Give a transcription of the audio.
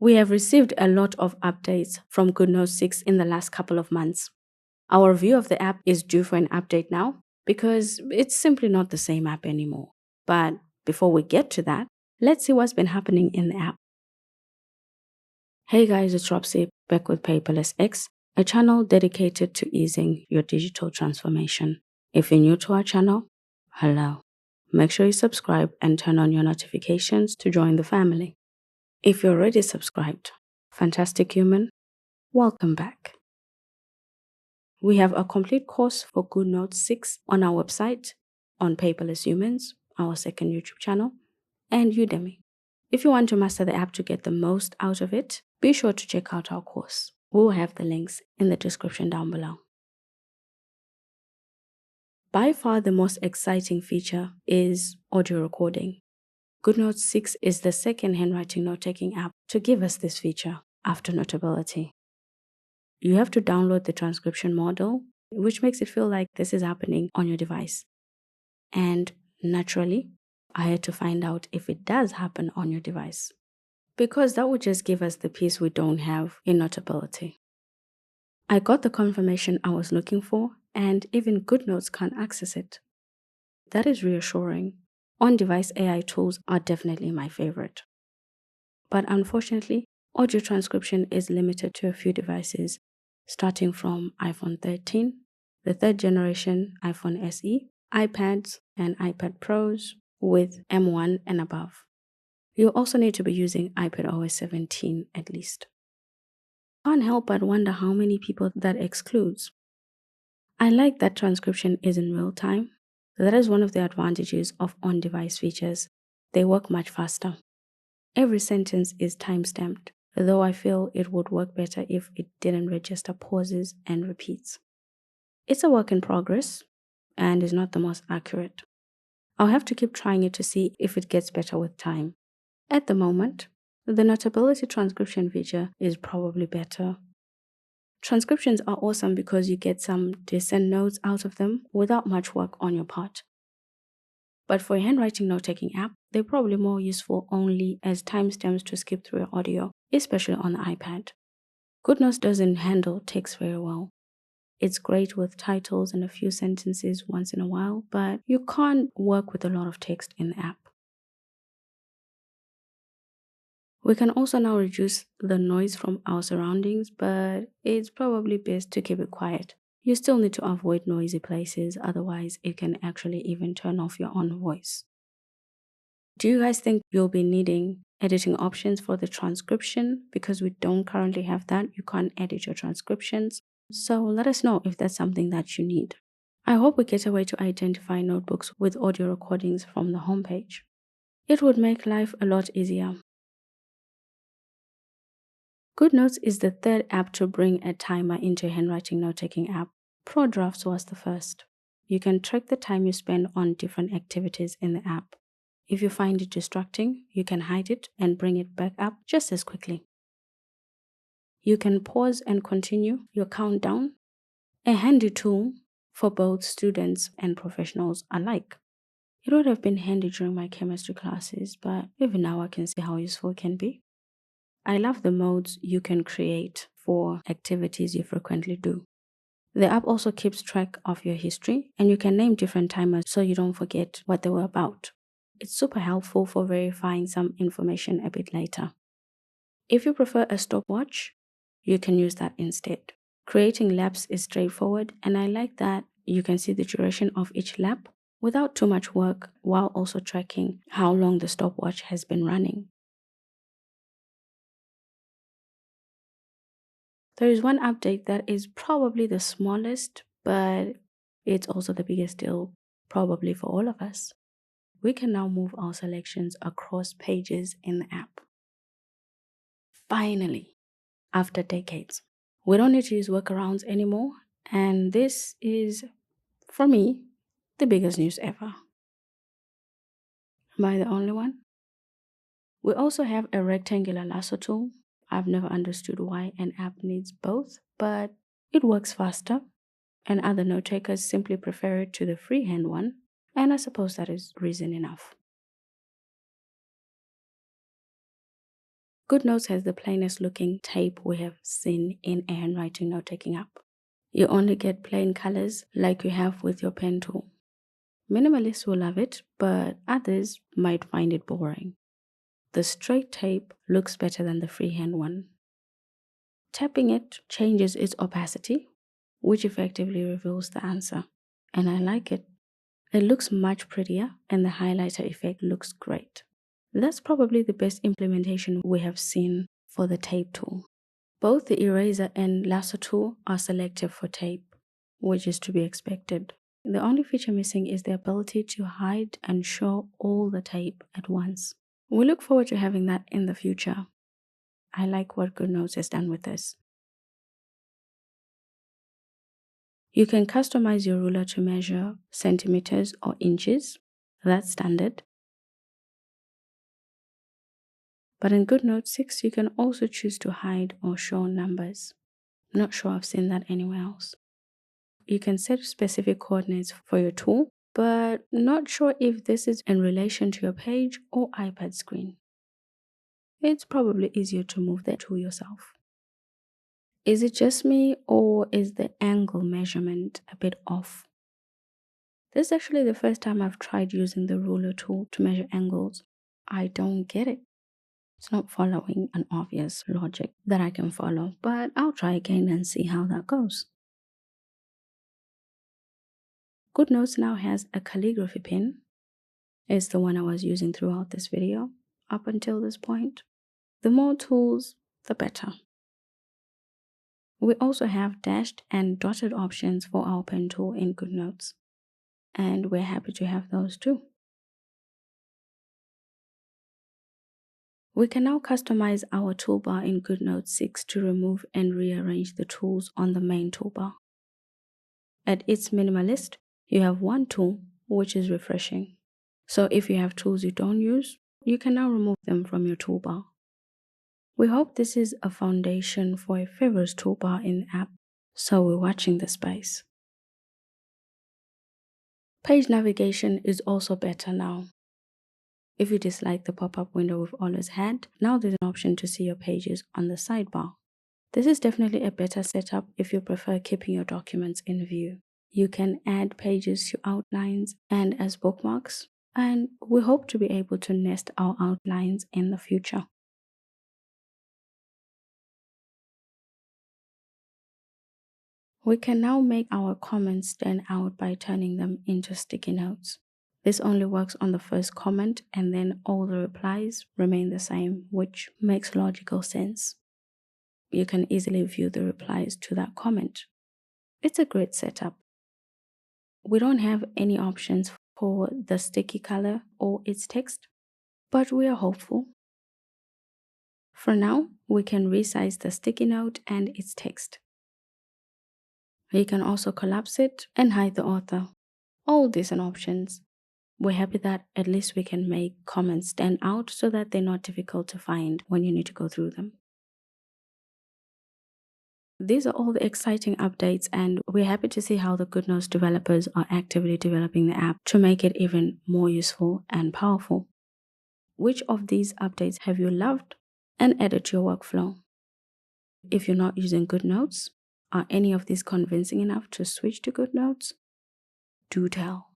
We have received a lot of updates from Goodnotes 6 in the last couple of months. Our review of the app is due for an update now because it's simply not the same app anymore. But before we get to that, let's see what's been happening in the app. Hey guys, it's Robsy back with Paperless X, a channel dedicated to easing your digital transformation. If you're new to our channel, hello. Make sure you subscribe and turn on your notifications to join the family. If you're already subscribed, fantastic human, welcome back. We have a complete course for Goodnotes 6 on our website, on Paperless Humans, our second YouTube channel, and Udemy. If you want to master the app to get the most out of it, be sure to check out our course. We'll have the links in the description down below. By far the most exciting feature is audio recording. Goodnotes 6 is the second handwriting note-taking app to give us this feature after Notability. You have to download the transcription model, which makes it feel like this is happening on your device. And naturally, I had to find out if it does happen on your device, because that would just give us the piece we don't have in Notability. I got the confirmation I was looking for, and even Goodnotes can't access it. That is reassuring. On-device AI tools are definitely my favorite. But unfortunately, audio transcription is limited to a few devices, starting from iPhone 13, the third generation iPhone SE, iPads, and iPad Pros with M1 and above. You'll also need to be using iPadOS 17 at least. Can't help but wonder how many people that excludes. I like that transcription is in real time. That is one of the advantages of on-device features. They work much faster. Every sentence is time-stamped, though I feel it would work better if it didn't register pauses and repeats. It's a work in progress and is not the most accurate. I'll have to keep trying it to see if it gets better with time. At the moment, the Notability transcription feature is probably better. Transcriptions are awesome because you get some decent notes out of them without much work on your part. But for a handwriting note-taking app, they're probably more useful only as timestamps to skip through your audio, especially on the iPad. Goodnotes doesn't handle text very well. It's great with titles and a few sentences once in a while, but you can't work with a lot of text in the app. We can also now reduce the noise from our surroundings, but it's probably best to keep it quiet. You still need to avoid noisy places, otherwise it can actually even turn off your own voice. Do you guys think you'll be needing editing options for the transcription? Because we don't currently have that. You can't edit your transcriptions. So let us know if that's something that you need. I hope we get a way to identify notebooks with audio recordings from the homepage. It would make life a lot easier. Goodnotes is the third app to bring a timer into a handwriting note-taking app. ProDrafts was the first. You can track the time you spend on different activities in the app. If you find it distracting, you can hide it and bring it back up just as quickly. You can pause and continue your countdown, a handy tool for both students and professionals alike. It would have been handy during my chemistry classes, but even now I can see how useful it can be. I love the modes you can create for activities you frequently do. The app also keeps track of your history, and you can name different timers so you don't forget what they were about. It's super helpful for verifying some information a bit later. If you prefer a stopwatch, you can use that instead. Creating laps is straightforward, and I like that you can see the duration of each lap without too much work while also tracking how long the stopwatch has been running. There is one update that is probably the smallest, but it's also the biggest deal, probably for all of us. We can now move our selections across pages in the app. Finally, after decades, we don't need to use workarounds anymore, and this is, for me, the biggest news ever. Am I the only one? We also have a rectangular lasso tool. I've never understood why an app needs both, but it works faster, and other note takers simply prefer it to the freehand one, and I suppose that is reason enough. Goodnotes has the plainest looking tape we have seen in a handwriting note-taking app. You only get plain colors like you have with your pen tool. Minimalists will love it, but others might find it boring. The straight tape looks better than the freehand one. Tapping it changes its opacity, which effectively reveals the answer. And I like it. It looks much prettier and the highlighter effect looks great. That's probably the best implementation we have seen for the tape tool. Both the eraser and Lasso Tool are selective for tape, which is to be expected. The only feature missing is the ability to hide and show all the tape at once. We look forward to having that in the future. I like what Goodnotes has done with this. You can customize your ruler to measure centimeters or inches. That's standard. But in Goodnotes 6, you can also choose to hide or show numbers. Not sure I've seen that anywhere else. You can set specific coordinates for your tool, but not sure if this is in relation to your page or iPad screen. It's probably easier to move the tool yourself. Is it just me, or is the angle measurement a bit off? This is actually the first time I've tried using the ruler tool to measure angles. I don't get it. It's not following an obvious logic that I can follow, but I'll try again and see how that goes. Goodnotes now has a calligraphy pin. It's the one I was using throughout this video up until this point. The more tools, the better. We also have dashed and dotted options for our pen tool in Goodnotes, and we're happy to have those too. We can now customize our toolbar in Goodnotes 6 to remove and rearrange the tools on the main toolbar. At its minimalist, you have one tool, which is refreshing. So if you have tools you don't use, you can now remove them from your toolbar. We hope this is a foundation for a favorites toolbar in the app, so we're watching the space. Page navigation is also better now. If you dislike the pop-up window we've always had, now there's an option to see your pages on the sidebar. This is definitely a better setup if you prefer keeping your documents in view. You can add pages to outlines and as bookmarks, and we hope to be able to nest our outlines in the future. We can now make our comments stand out by turning them into sticky notes. This only works on the first comment, and then all the replies remain the same, which makes logical sense. You can easily view the replies to that comment. It's a great setup. We don't have any options for the sticky color or its text, but we are hopeful. For now, we can resize the sticky note and its text. You can also collapse it and hide the author. All decent options. We're happy that at least we can make comments stand out so that they're not difficult to find when you need to go through them. These are all the exciting updates, and we're happy to see how the Goodnotes developers are actively developing the app to make it even more useful and powerful. Which of these updates have you loved and added to your workflow? If you're not using Goodnotes, are any of these convincing enough to switch to Goodnotes? Do tell.